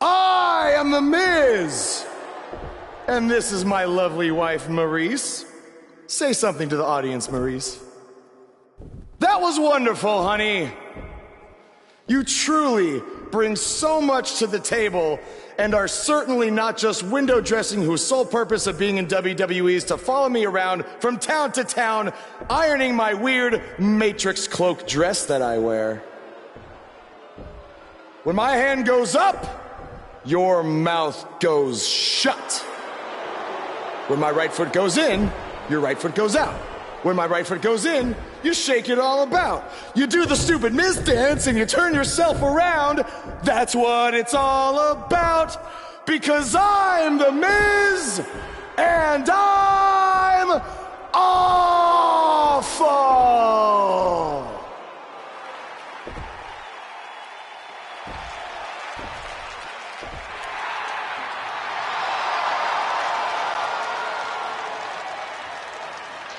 I am The Miz! And this is my lovely wife, Maurice. Say something to the audience, Maurice. That was wonderful, honey. You truly bring so much to the table and are certainly not just window dressing whose sole purpose of being in WWE is to follow me around from town to town, ironing my weird Matrix cloak dress that I wear. When my hand goes up, your mouth goes shut. When my right foot goes in, your right foot goes out. When my right foot goes in, you shake it all about. You do the stupid Miz dance and you turn yourself around. That's what it's all about. Because I'm The Miz and I'm awful.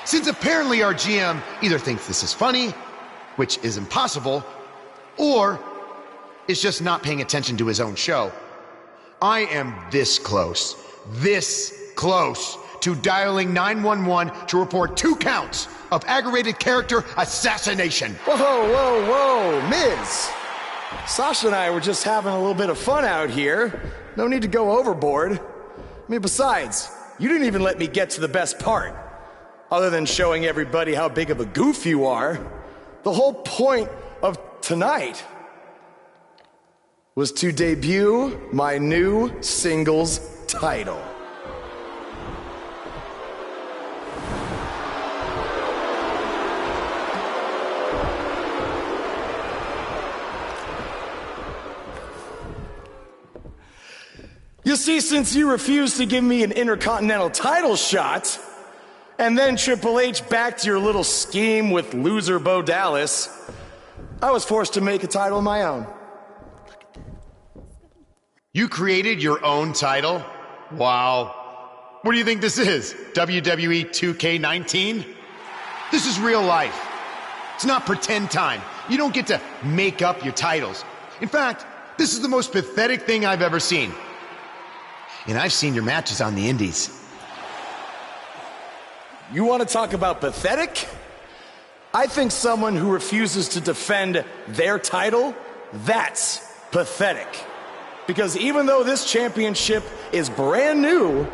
Since apparently our GM either thinks this is funny, which is impossible, or is just not paying attention to his own show, I am this close to dialing 911 to report 2 counts of aggravated character assassination. Whoa, Miz. Sasha and I were just having a little bit of fun out here. No need to go overboard. I mean, besides, you didn't even let me get to the best part. Other than showing everybody how big of a goof you are, the whole point of tonight was to debut my new singles title. You see, since you refused to give me an Intercontinental title shot, and then Triple H backed your little scheme with loser Bo Dallas, I was forced to make a title of my own. You created your own title? Wow. What do you think this is? WWE 2K19? This is real life. It's not pretend time. You don't get to make up your titles. In fact, this is the most pathetic thing I've ever seen. And I've seen your matches on the indies. You want to talk about pathetic? I think someone who refuses to defend their title, that's pathetic. Because even though this championship is brand new,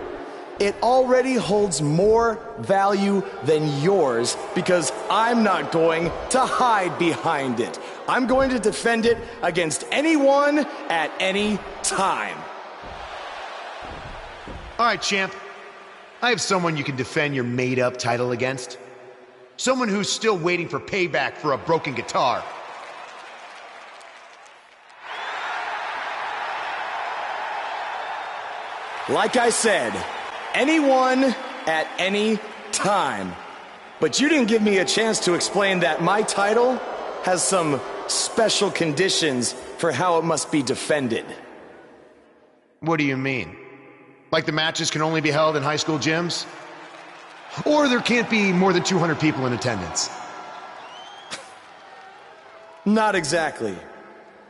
it already holds more value than yours because I'm not going to hide behind it. I'm going to defend it against anyone at any time. All right, champ. I have someone you can defend your made-up title against. Someone who's still waiting for payback for a broken guitar. Like I said, anyone at any time. But you didn't give me a chance to explain that my title has some special conditions for how it must be defended. What do you mean? Like the matches can only be held in high school gyms? Or there can't be more than 200 people in attendance? Not exactly.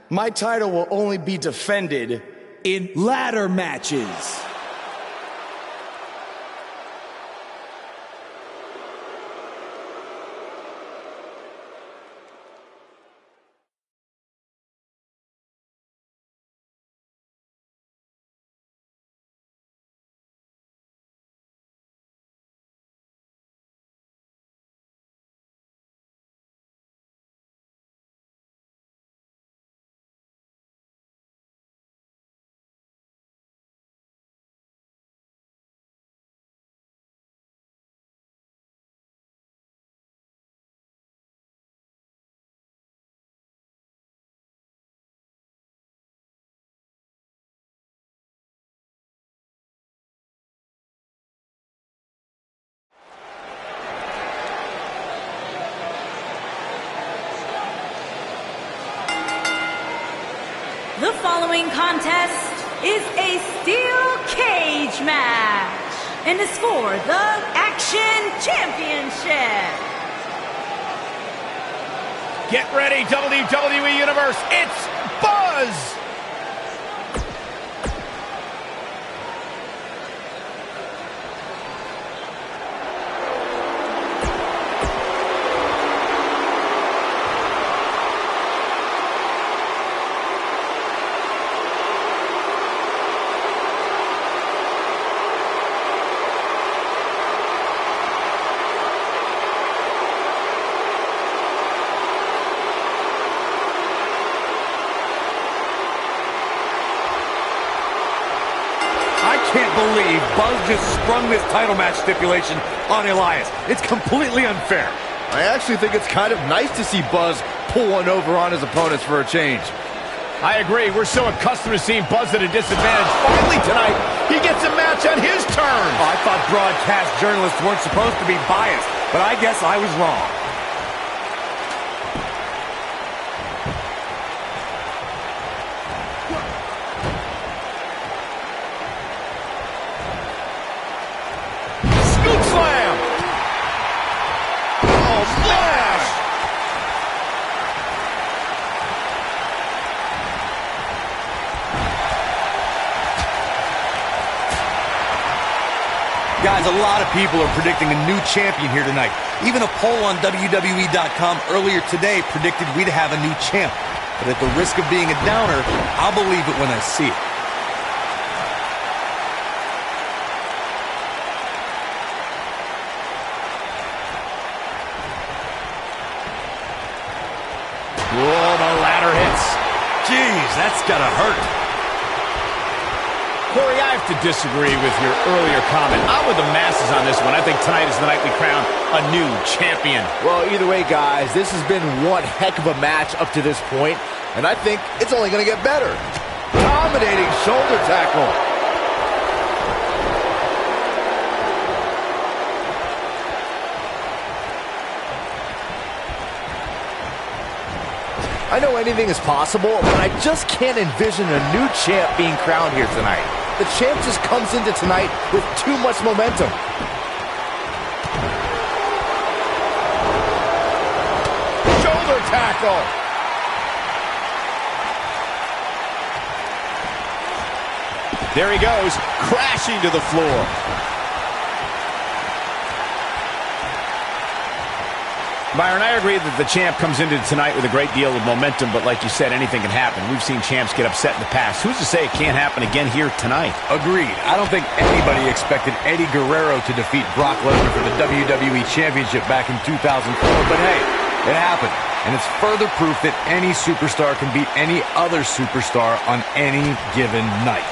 My title will only be defended in ladder matches. The following contest is a steel cage match and is for the Action Championship. Get ready, WWE Universe. It's Buzz! cannot believe Buzz just sprung this title match stipulation on Elias. It's completely unfair. I actually think it's kind of nice to see Buzz pull one over on his opponents for a change. I agree. We're so accustomed to seeing Buzz at a disadvantage. Finally tonight, he gets a match on his terms. Oh, I thought broadcast journalists weren't supposed to be biased, but I guess I was wrong. Scoop slam. Oh, smash. Guys, a lot of people are predicting a new champion here tonight. Even a poll on WWE.com earlier today predicted we'd have a new champ. But at the risk of being a downer, I'll believe it when I see it. Whoa, the ladder hits. Jeez, that's gotta hurt. Corey, I have to disagree with your earlier comment. I'm with the masses on this one. I think tonight is the night we crown a new champion. Well, either way, guys, this has been one heck of a match up to this point, and I think it's only going to get better. Dominating shoulder tackle. I know anything is possible, but I just can't envision a new champ being crowned here tonight. The champ just comes into tonight with too much momentum. Shoulder tackle. There he goes, crashing to the floor. Byron, I agree that the champ comes into tonight with a great deal of momentum, but like you said, anything can happen. We've seen champs get upset in the past. Who's to say it can't happen again here tonight? Agreed. I don't think anybody expected Eddie Guerrero to defeat Brock Lesnar for the WWE Championship back in 2004, but hey, it happened. And it's further proof that any superstar can beat any other superstar on any given night.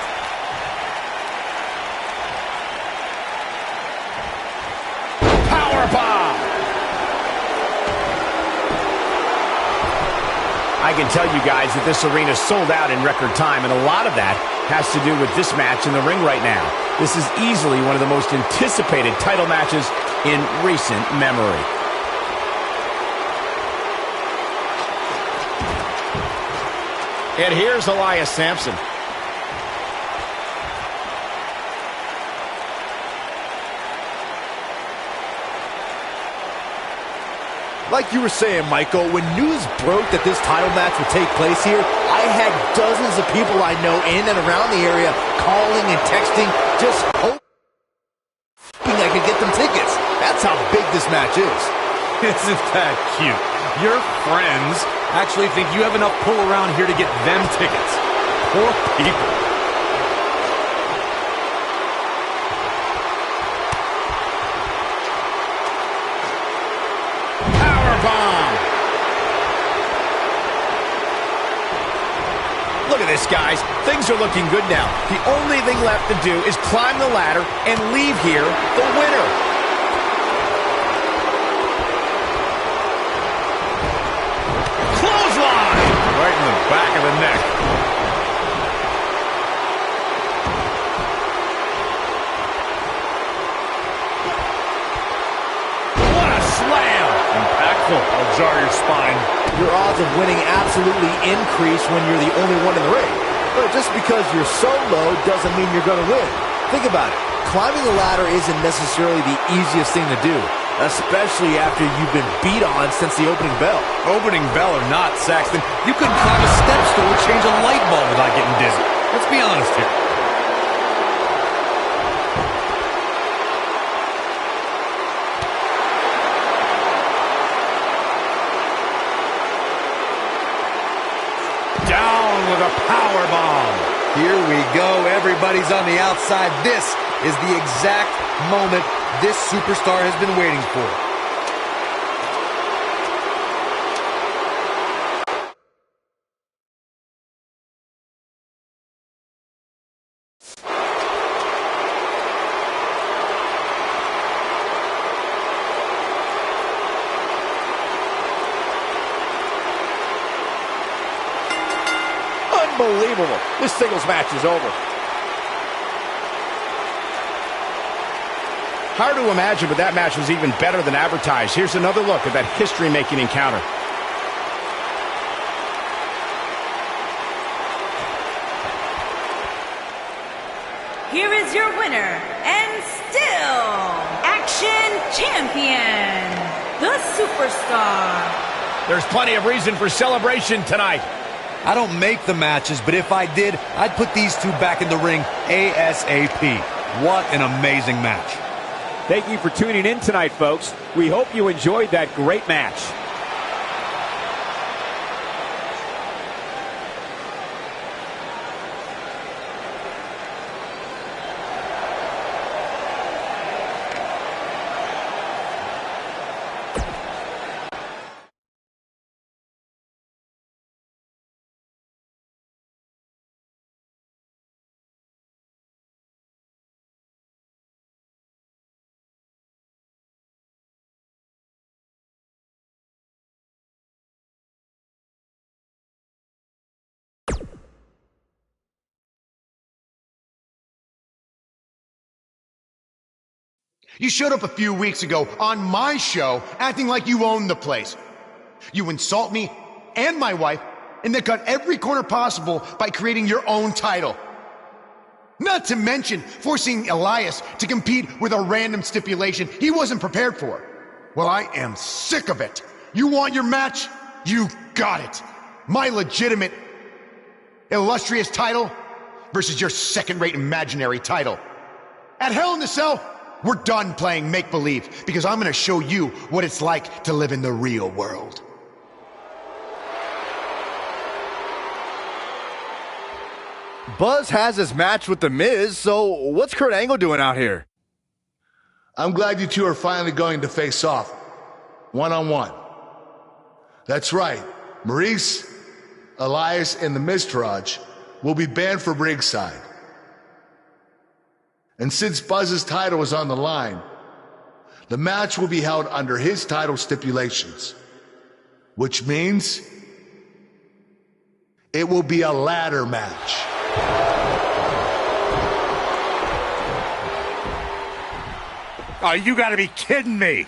I can tell you guys that this arena sold out in record time, and a lot of that has to do with this match in the ring right now. This is easily one of the most anticipated title matches in recent memory. And here's Elias Samson. Like you were saying, Michael, when news broke that this title match would take place here, I had dozens of people I know in and around the area calling and texting, just hoping I could get them tickets. That's how big this match is. Isn't that cute? Your friends actually think you have enough pull around here to get them tickets. Poor people. Look at this, guys. Things are looking good now. The only thing left to do is climb the ladder and leave here the winner. Clothesline! Right in the back of the neck. What a slam! Impactful. I'll jar your spine. Your odds of winning absolutely increase when you're the only one in the ring. But just because you're so low doesn't mean you're going to win. Think about it. Climbing the ladder isn't necessarily the easiest thing to do, especially after you've been beat on since the opening bell. Opening bell or not, Saxton, you couldn't climb a step stool or change a light bulb without getting dizzy. Let's be honest here. Down with a power bomb. Here we go. Everybody's on the outside. This is the exact moment this superstar has been waiting for. Unbelievable. This singles match is over. Hard to imagine, but that match was even better than advertised. Here's another look at that history-making encounter. Here is your winner, and still Action Champion, the Superstar. There's plenty of reason for celebration tonight. I don't make the matches, but if I did, I'd put these two back in the ring ASAP. What an amazing match. Thank you for tuning in tonight, folks. We hope you enjoyed that great match. You showed up a few weeks ago on my show acting like you own the place. You insult me and my wife and then cut every corner possible by creating your own title. Not to mention forcing Elias to compete with a random stipulation he wasn't prepared for. Well, I am sick of it. You want your match? You got it. My legitimate, illustrious title versus your second-rate imaginary title. At Hell in a Cell, we're done playing make-believe because I'm going to show you what it's like to live in the real world. Buzz has his match with The Miz, so what's Kurt Angle doing out here? I'm glad you two are finally going to face off, one-on-one. That's right, Maurice, Elias, and the Miztourage will be banned from ringside. And since Buzz's title is on the line, the match will be held under his title stipulations, which means it will be a ladder match. Oh, you gotta be kidding me.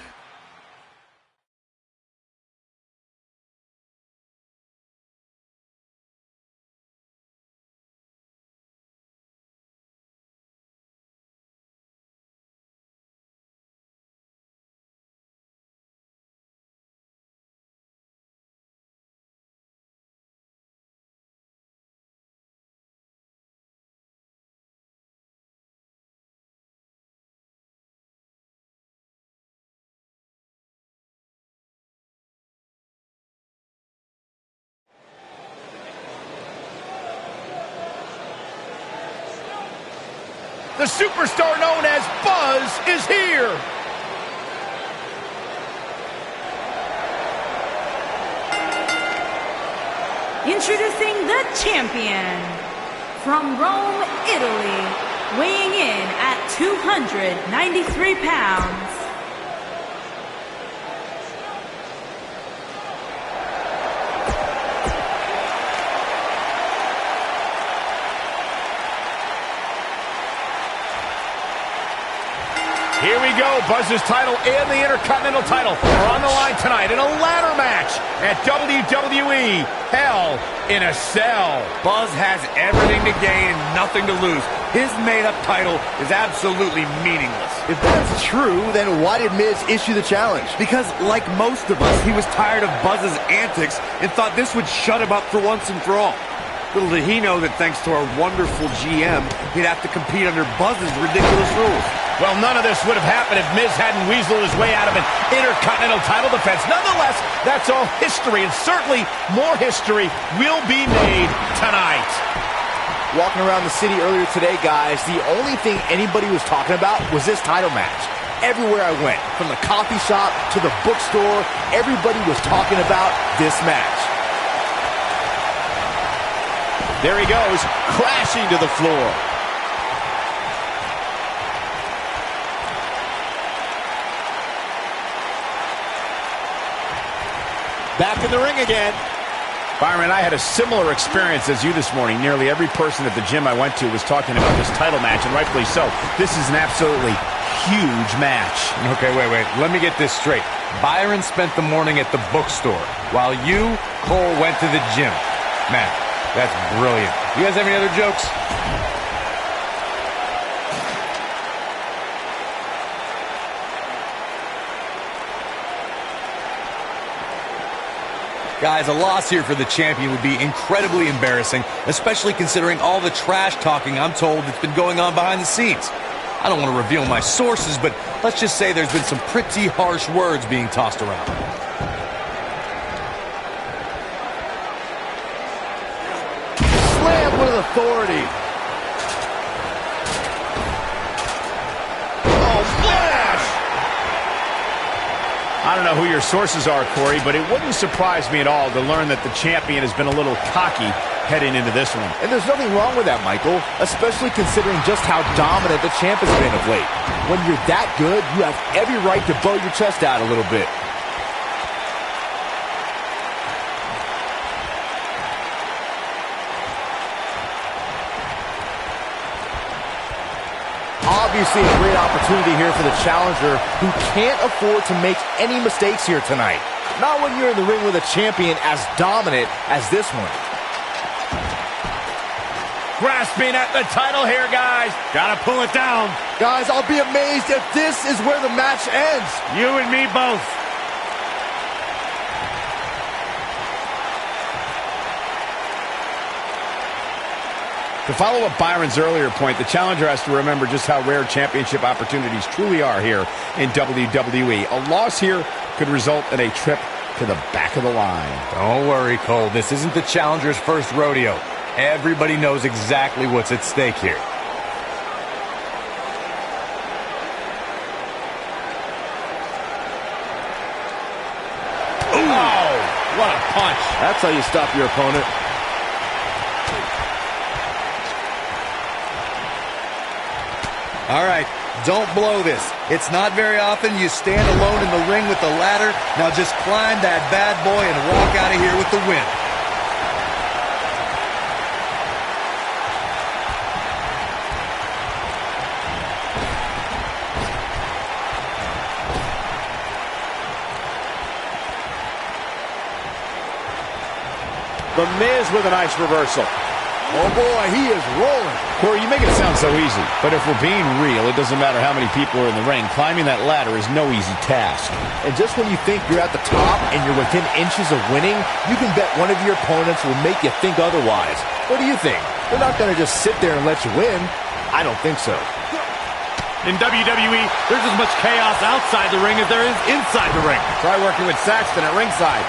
The superstar known as Buzz is here. Introducing the champion from Rome, Italy, weighing in at 293 pounds. Here we go. Buzz's title and the Intercontinental title are on the line tonight in a ladder match at WWE Hell in a Cell. Buzz has everything to gain and nothing to lose. His made-up title is absolutely meaningless. If that's true, then why did Miz issue the challenge? Because, like most of us, he was tired of Buzz's antics and thought this would shut him up for once and for all. Little did he know that thanks to our wonderful GM, he'd have to compete under Buzz's ridiculous rules. Well, none of this would have happened if Miz hadn't weaseled his way out of an Intercontinental title defense. Nonetheless, that's all history, and certainly more history will be made tonight. Walking around the city earlier today, guys, the only thing anybody was talking about was this title match. Everywhere I went, from the coffee shop to the bookstore, everybody was talking about this match. There he goes, crashing to the floor. Back in the ring again. Byron, I had a similar experience as you this morning. Nearly every person at the gym I went to was talking about this title match, and rightfully so. This is an absolutely huge match. Okay, wait. Let me get this straight. Byron spent the morning at the bookstore, while you, Cole, went to the gym. Man, that's brilliant. You guys have any other jokes? Guys, a loss here for the champion would be incredibly embarrassing, especially considering all the trash talking I'm told that's been going on behind the scenes. I don't want to reveal my sources, but let's just say there's been some pretty harsh words being tossed around. Slam with authority. I don't know who your sources are, Corey, but it wouldn't surprise me at all to learn that the champion has been a little cocky heading into this one. And there's nothing wrong with that, Michael, especially considering just how dominant the champ has been of late. When you're that good, you have every right to blow your chest out a little bit. Obviously a great opportunity here for the challenger who can't afford to make any mistakes here tonight. Not when you're in the ring with a champion as dominant as this one. Grasping at the title here, guys. Gotta pull it down. Guys, I'll be amazed if this is where the match ends. You and me both. To follow up Byron's earlier point, the challenger has to remember just how rare championship opportunities truly are here in WWE. A loss here could result in a trip to the back of the line. Don't worry, Cole. This isn't the challenger's first rodeo. Everybody knows exactly what's at stake here. Ooh. Oh, what a punch. That's how you stop your opponent. All right, don't blow this. It's not very often you stand alone in the ring with the ladder. Now just climb that bad boy and walk out of here with the win. The Miz with a nice reversal. Oh boy, he is rolling. Corey, you make it sound so easy, but if we're being real, it doesn't matter how many people are in the ring. Climbing that ladder is no easy task. And just when you think you're at the top and you're within inches of winning, you can bet one of your opponents will make you think otherwise. What do you think? They're not going to just sit there and let you win. I don't think so. In WWE, there's as much chaos outside the ring as there is inside the ring. Try working with Saxton at ringside.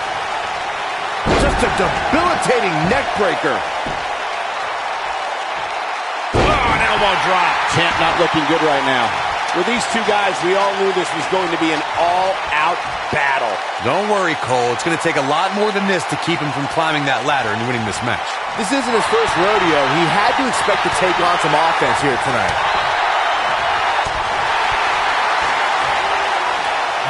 Just a debilitating neck breaker. Elbow drop. Champ not looking good right now. With these two guys, we all knew this was going to be an all-out battle. Don't worry, Cole. It's going to take a lot more than this to keep him from climbing that ladder and winning this match. This isn't his first rodeo. He had to expect to take on some offense here tonight.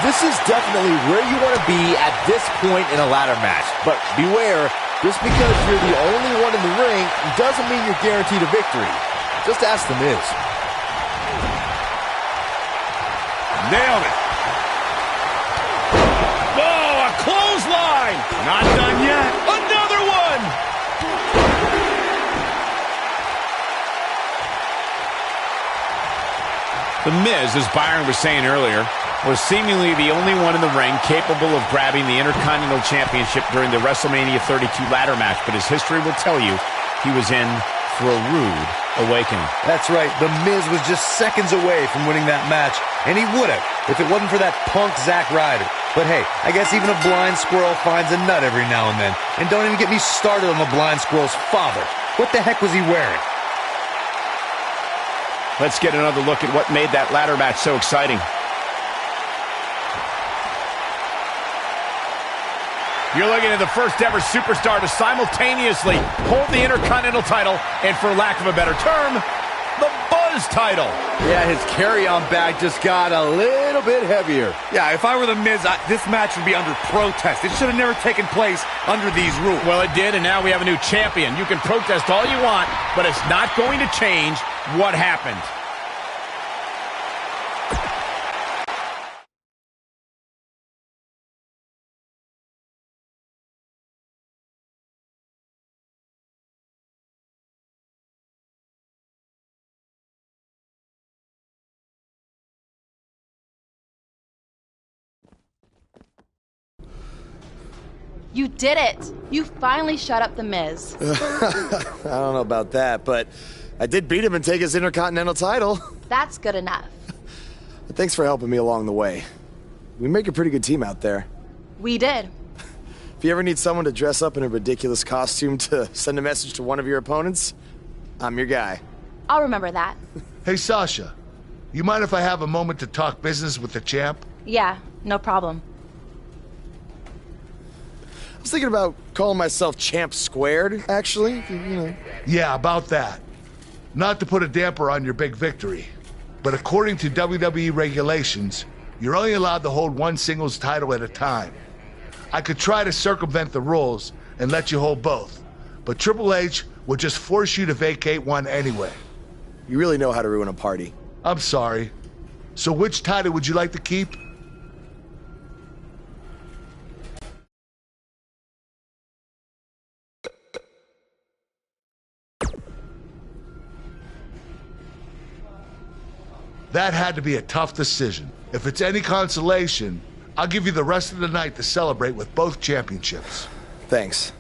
This is definitely where you want to be at this point in a ladder match. But beware, just because you're the only one in the ring doesn't mean you're guaranteed a victory. Just ask The Miz. Nailed it. Whoa, a clothesline. Not done yet. Another one. The Miz, as Byron was saying earlier, was seemingly the only one in the ring capable of grabbing the Intercontinental Championship during the WrestleMania 32 ladder match, but his history will tell you he was in for a rude awakening. That's right. The Miz was just seconds away from winning that match, and he would have if it wasn't for that punk Zack Ryder. But hey, I guess even a blind squirrel finds a nut every now and then. And don't even get me started on the blind squirrel's father. What the heck was he wearing? Let's get another look at what made that ladder match so exciting. You're looking at the first ever superstar to simultaneously hold the Intercontinental title and, for lack of a better term, the Buzz title. Yeah, his carry-on bag just got a little bit heavier. Yeah, if I were The Miz, this match would be under protest. It should have never taken place under these rules. Well, it did, and now we have a new champion. You can protest all you want, but it's not going to change what happened. You did it! You finally shut up The Miz. I don't know about that, but I did beat him and take his Intercontinental title. That's good enough. Thanks for helping me along the way. We make a pretty good team out there. We did. If you ever need someone to dress up in a ridiculous costume to send a message to one of your opponents, I'm your guy. I'll remember that. Hey, Sasha, you mind if I have a moment to talk business with the champ? Yeah, no problem. I was thinking about calling myself Champ Squared, actually, you know. Yeah, about that. Not to put a damper on your big victory, but according to WWE regulations, you're only allowed to hold one singles title at a time. I could try to circumvent the rules and let you hold both, but Triple H would just force you to vacate one anyway. You really know how to ruin a party. I'm sorry. So which title would you like to keep? That had to be a tough decision. If it's any consolation, I'll give you the rest of the night to celebrate with both championships. Thanks.